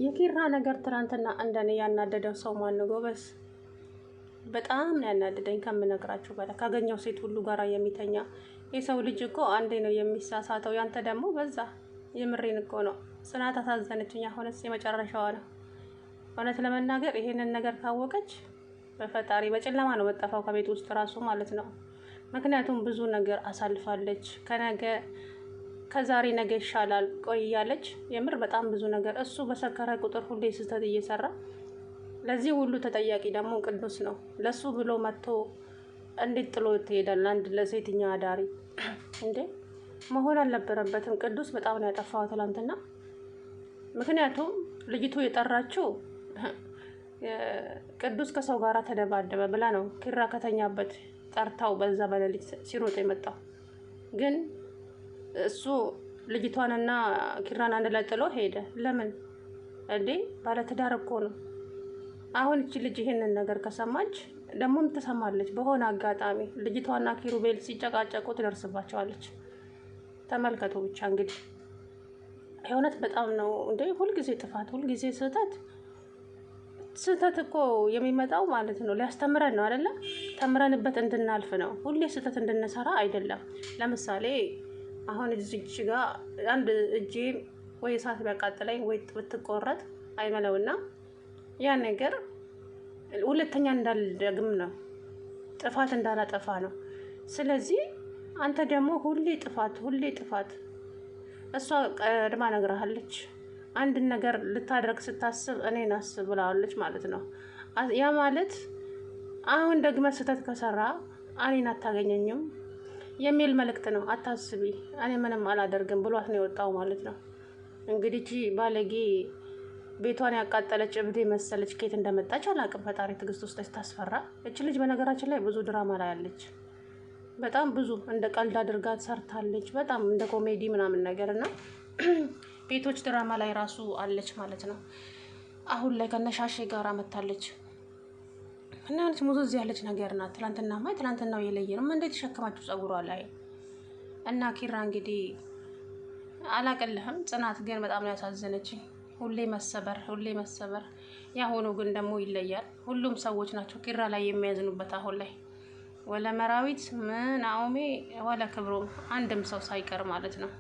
የኪራ ነገር ትናንትና እንደኔ ያናደደው ሰው ማን ነው ጎበዝ? በጣም ነው ያናደደኝ ከምነግራችሁ በላይ። ካገኘው ሴት ሁሉ ጋር የሚተኛ የሰው ልጅ እኮ አንዴ ነው የሚሳሳተው። ያንተ ደግሞ በዛ። የምሬን እኮ ነው። ጽናት አሳዘነችኝ። አሁንስ የመጨረሻዋ ነው። እውነት ለመናገር ይሄንን ነገር ካወቀች በፈጣሪ በጨለማ ነው መጠፋው ከቤት ውስጥ ራሱ ማለት ነው። ምክንያቱም ብዙ ነገር አሳልፋለች። ከዛሬ ነገ ይሻላል ቆይ እያለች የምር በጣም ብዙ ነገር እሱ በሰከረ ቁጥር ሁሌ ስህተት እየሰራ ለዚህ ሁሉ ተጠያቂ ደግሞ ቅዱስ ነው። ለሱ ብሎ መጥቶ እንዴት ጥሎ ትሄዳል? አንድ ለሴትኛ አዳሪ እንዴ መሆን አልነበረበትም። ቅዱስ በጣም ነው ያጠፋው ትላንትና። ምክንያቱም ልጅቱ የጠራችው ቅዱስ ከሰው ጋር ተደባደበ ብላ ነው። ኪራ ከተኛበት ጠርታው በዛ በሌሊት ሲሮጥ የመጣው ግን እሱ ልጅቷንና ኪራን አንድ ላይ ጥሎ ሄደ። ለምን እንዴ? ባለትዳር እኮ ነው። አሁን እቺ ልጅ ይሄንን ነገር ከሰማች ደግሞም ትሰማለች። በሆነ አጋጣሚ ልጅቷና ኪሩቤል ሲጨቃጨቁ ትደርስባቸዋለች። ተመልከቱ ብቻ እንግዲህ የእውነት በጣም ነው እንዴ! ሁልጊዜ ጥፋት፣ ሁልጊዜ ስህተት እኮ የሚመጣው ማለት ነው ሊያስተምረን ነው አይደለ? ተምረንበት እንድናልፍ ነው። ሁሌ ስህተት እንድንሰራ አይደለም። ለምሳሌ አሁን እዚች ጋር አንድ እጄ ወይ እሳት ቢያቃጥለኝ ወይ ብትቆረጥ አይመለውና ያ ነገር ሁለተኛ እንዳልደግም ነው፣ ጥፋት እንዳላጠፋ ነው። ስለዚህ አንተ ደግሞ ሁሌ ጥፋት እሷ ቀድማ ነግራሃለች። አንድ ነገር ልታደርግ ስታስብ እኔን አስብ ብላለች ማለት ነው። ያ ማለት አሁን ደግመህ ስህተት ከሰራ እኔን አታገኘኝም የሚል መልእክት ነው። አታስቢ እኔ ምንም አላደርግም ብሏት ነው የወጣው ማለት ነው። እንግዲህ ባለጌ ቤቷን ያቃጠለች እብዴ መሰለች። ከየት እንደመጣች አላውቅም። ፈጣሪ ትዕግስት ውስጥ ታስፈራ። እች ልጅ በነገራችን ላይ ብዙ ድራማ ላይ ያለች በጣም ብዙ እንደ ቀልድ አድርጋት ሰርታለች። በጣም እንደ ኮሜዲ ምናምን ነገር እና ቤቶች ድራማ ላይ ራሱ አለች ማለት ነው። አሁን ላይ ከነሻሼ ጋር መታለች እና አንቺ ሙዙዝ ያለች ነገር ናት። ትላንትናው የለየንም እንዴት ተሸከማችሁ ጸጉሯ ላይ እና ኪራ እንግዲህ አላቀልህም። ጽናት ግን በጣም ነው ያሳዘነችኝ። ሁሌ መሰበር። ያሁኑ ግን ደግሞ ይለያል። ሁሉም ሰዎች ናቸው ኪራ ላይ የሚያዝኑበት አሁን ላይ ወለ መራዊት ምን ናኦሚ ወለ ክብሮም አንድም ሰው ሳይቀር ማለት ነው።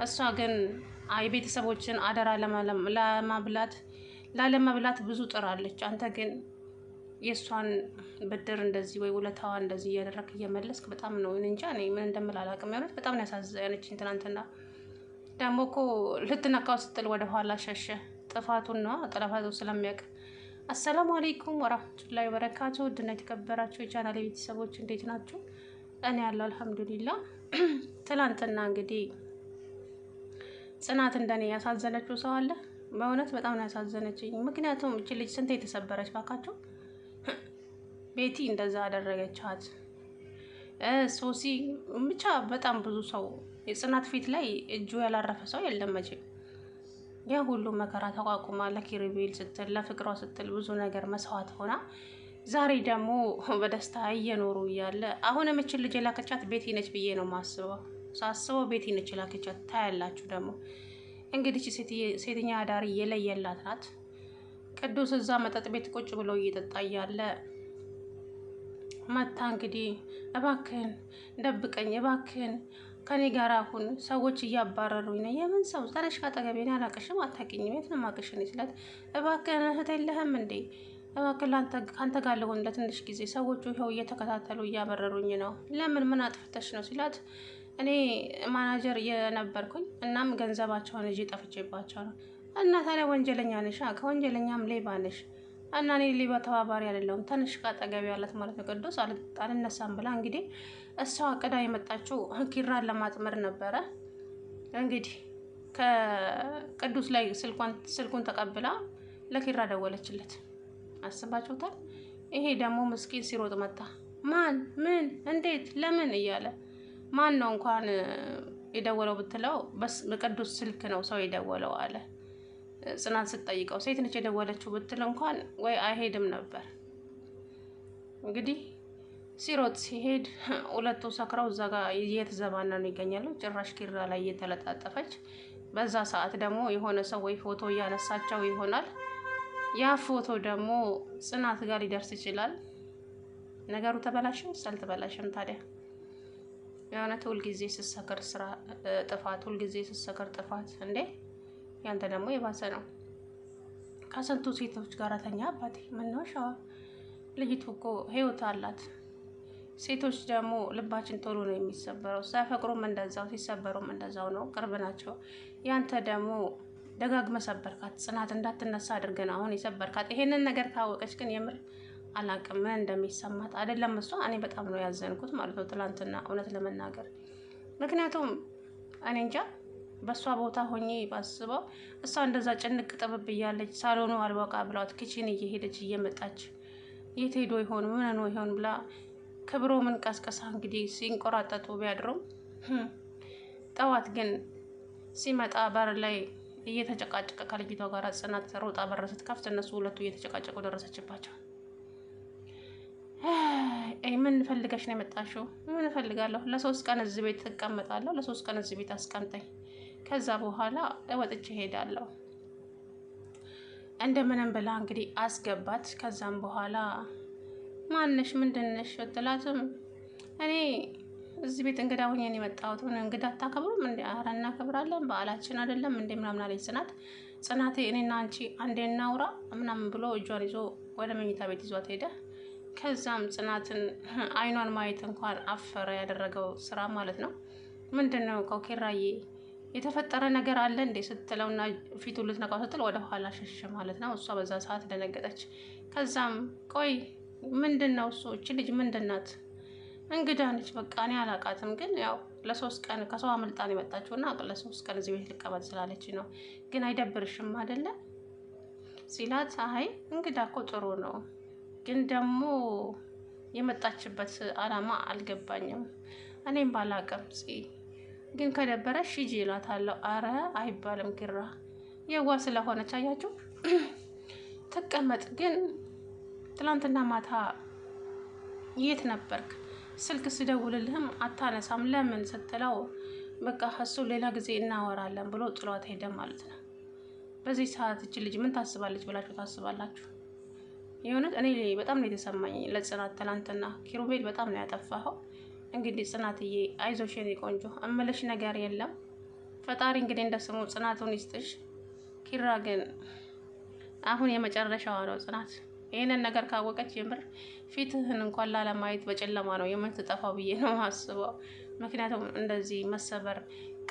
እሷ ግን የቤተሰቦችን አደራ ላለመብላት ብዙ ጥራለች። አንተ ግን የእሷን ብድር እንደዚህ ወይ ውለታዋ እንደዚህ እያደረክ እየመለስክ በጣም ነው እንጃ እኔ ምን እንደምል አላውቅም። የሆነት በጣም ነው ያሳዘነችኝ ትናንትና። ደግሞ እኮ ልትነካው ስትል ወደ ኋላ ሸሸ። ጥፋቱን ነው ጠለፋቱ ስለሚያውቅ። አሰላሙ አለይኩም ወራህመቱላሂ ወበረካቱ። ውድና የተከበራችሁ የቻናሌ ቤተሰቦች እንዴት ናችሁ? እኔ ያለው አልሐምዱሊላህ። ትናንትና እንግዲህ ጽናት እንደኔ ያሳዘነችው ሰው አለ? በእውነት በጣም ነው ያሳዘነችኝ። ምክንያቱም እቺ ልጅ ስንት የተሰበረች ባካችሁ። ቤቲ እንደዛ አደረገቻት። ሶሲ ብቻ በጣም ብዙ ሰው የጽናት ፊት ላይ እጁ ያላረፈ ሰው የለም መቼም። ያ ሁሉ መከራ ተቋቁማ ለኪሩቤል ስትል ለፍቅሯ ስትል ብዙ ነገር መስዋዕት ሆና ዛሬ ደግሞ በደስታ እየኖሩ እያለ አሁንም እችን ልጅ የላከቻት ቤቲ ነች ብዬ ነው ሳስበው ቤቲ ነች የላከቻት። ታያላችሁ ደግሞ እንግዲህ ሴተኛ አዳሪ የለየላት ናት። ቅዱስ እዛ መጠጥ ቤት ቁጭ ብሎ እየጠጣ እያለ መታ እንግዲህ እባክህን ደብቀኝ፣ እባክህን ከኔ ጋር አሁን ሰዎች እያባረሩኝ ነው። የምን ሰው ተነሽ ካጠገቤ፣ እኔ አላቅሽም፣ አታውቂኝም፣ የት ነው የማውቅሽ ሲላት እባክህን እህት የለህም እንዴ? እባክህን ከአንተ ጋር ልሆን ለትንሽ ጊዜ፣ ሰዎቹ ይኸው እየተከታተሉ እያበረሩኝ ነው። ለምን ምን አጥፍተሽ ነው ሲላት እኔ ማናጀር የነበርኩኝ እናም ገንዘባቸውን እጅ ጠፍቼባቸው ነው። እና ታዲያ ወንጀለኛ ነሽ? ከወንጀለኛም ሌባ ነሽ እና እኔ ሌባ ተባባሪ አይደለሁም፣ ትንሽ ካጠገቢ ያላት ማለት ነው። ቅዱስ አልነሳም ብላ እንግዲህ እሷ አቅዳ የመጣችው ኪራን ለማጥመር ነበረ። እንግዲህ ከቅዱስ ላይ ስልኩን ተቀብላ ለኪራ ደወለችለት። አስባችሁታል? ይሄ ደግሞ ምስኪን ሲሮጥ መጣ። ማን ምን እንዴት ለምን እያለ ማን ነው እንኳን የደወለው ብትለው በቅዱስ ስልክ ነው ሰው የደወለው አለ። ጽናት ስትጠይቀው ሴት ነች የደወለችው ብትል እንኳን ወይ አይሄድም ነበር። እንግዲህ ሲሮጥ ሲሄድ ሁለቱ ሰክረው እዛ ጋር እየተዘባነኑ ይገኛሉ። ጭራሽ ኪራ ላይ እየተለጣጠፈች በዛ ሰዓት ደግሞ የሆነ ሰው ወይ ፎቶ እያነሳቸው ይሆናል። ያ ፎቶ ደግሞ ጽናት ጋር ሊደርስ ይችላል። ነገሩ ተበላሸም አልተበላሸም ታዲያ የእውነት ሁልጊዜ ስትሰክር ስራ ጥፋት፣ ሁልጊዜ ስትሰክር ጥፋት እንዴ! ያንተ ደግሞ የባሰ ነው። ከስንቱ ሴቶች ጋር ተኛ አባቴ። ምነው ሸዋ ልጅቱ እኮ ህይወት አላት። ሴቶች ደግሞ ልባችን ቶሎ ነው የሚሰበረው። ሳያፈቅሩም እንደዛው፣ ሲሰበሩም እንደዛው ነው። ቅርብ ናቸው። ያንተ ደግሞ ደጋግመ ሰበርካት። ጽናት እንዳትነሳ አድርገን አሁን የሰበርካት። ይሄንን ነገር ካወቀች ግን የምር አላቅም ምን እንደሚሰማት አይደለም እሷ። እኔ በጣም ነው ያዘንኩት ማለት ነው ትላንትና፣ እውነት ለመናገር ምክንያቱም እኔ እንጃ በእሷ ቦታ ሆኜ ባስበው እሷ እንደዛ ጭንቅ ጥብብ እያለች ሳሎኑ አልበቃ ብሏት ኪችን እየሄደች እየመጣች የት ሄዶ ይሆን ምን ነው ይሆን ብላ ክብሮ ምን ቀስቀሳ እንግዲህ ሲንቆራጠጡ ቢያድሩም ጠዋት ግን ሲመጣ በር ላይ እየተጨቃጨቀ ከልጅቷ ጋር ጽናት ሮጣ በር ስትከፍት እነሱ ሁለቱ እየተጨቃጨቁ ደረሰችባቸው። ምን ፈልገሽ ነው የመጣሽው? ምን እፈልጋለሁ? ለ3 ቀን እዚህ ቤት እቀመጣለሁ። ለ3 ቀን እዚህ ቤት አስቀምጠኝ፣ ከዛ በኋላ ወጥቼ እሄዳለሁ። እንደምንም ብላ እንግዲህ አስገባት። ከዛም በኋላ ማንሽ ምንድነሽ ብትላትም እኔ እዚህ ቤት እንግዳ ሆኜ ነው የመጣሁት። እንግዳ አታከብሩም እንዴ? ኧረ እናከብራለን፣ በዓላችን አይደለም እንዴ ምናምን አለች ጽናቴ እኔና አንቺ አንዴ እናውራ ምናምን ብሎ እጇን ይዞ ወደ መኝታ ቤት ይዟት ሄደ። ከዛም ጽናትን አይኗን ማየት እንኳን አፈረ ያደረገው ስራ ማለት ነው። ምንድን ነው ኪራዬ የተፈጠረ ነገር አለ እንዴ ስትለውና ፊቱ ልትነቃው ስትል ወደ ኋላ ሸሸ ማለት ነው። እሷ በዛ ሰዓት ደነገጠች። ከዛም ቆይ ምንድን ነው እሱ? እቺ ልጅ ምንድን ናት? እንግዳ ነች፣ በቃ እኔ አላቃትም፣ ግን ያው ለ3 ቀን ከሰው አመልጣን የመጣችውና ለ3 ቀን እዚህ ቤት ልቀመጥ ስላለች ነው። ግን አይደብርሽም አይደለ ሲላት፣ አይ እንግዳ እኮ ጥሩ ነው፣ ግን ደግሞ የመጣችበት አላማ አልገባኝም። እኔም ባላቅም ግን ከደበረሽ ሂጂ እላታለሁ። አረ አይባልም ኪራ የዋ ስለሆነች አያችሁ ተቀመጥ። ግን ትላንትና ማታ የት ነበርክ? ስልክ ስደውልልህም አታነሳም ለምን ስትለው በቃ እሱ ሌላ ጊዜ እናወራለን ብሎ ጥሏት ሄደ ማለት ነው። በዚህ ሰዓት እች ልጅ ምን ታስባለች ብላችሁ ታስባላችሁ? የሆነት እኔ በጣም ነው የተሰማኝ ለጽናት። ትላንትና ኪሩቤል በጣም ነው ያጠፋኸው። እንግዲህ ጽናትዬ አይዞሽ የኔ ቆንጆ፣ እምልሽ ነገር የለም። ፈጣሪ እንግዲህ እንደስሙ ጽናቱን ይስጥሽ። ኪራ ግን አሁን የመጨረሻዋ ነው ጽናት። ይህንን ነገር ካወቀች የምር ፊትህን እንኳን ላለማየት በጨለማ ነው የምትጠፋው ብዬ ነው ማስበው። ምክንያቱም እንደዚህ መሰበር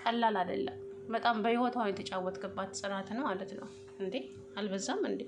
ቀላል አይደለም። በጣም በህይወቷ የተጫወትክባት ጽናትን ማለት ነው። እንዴ አልበዛም እንዴ?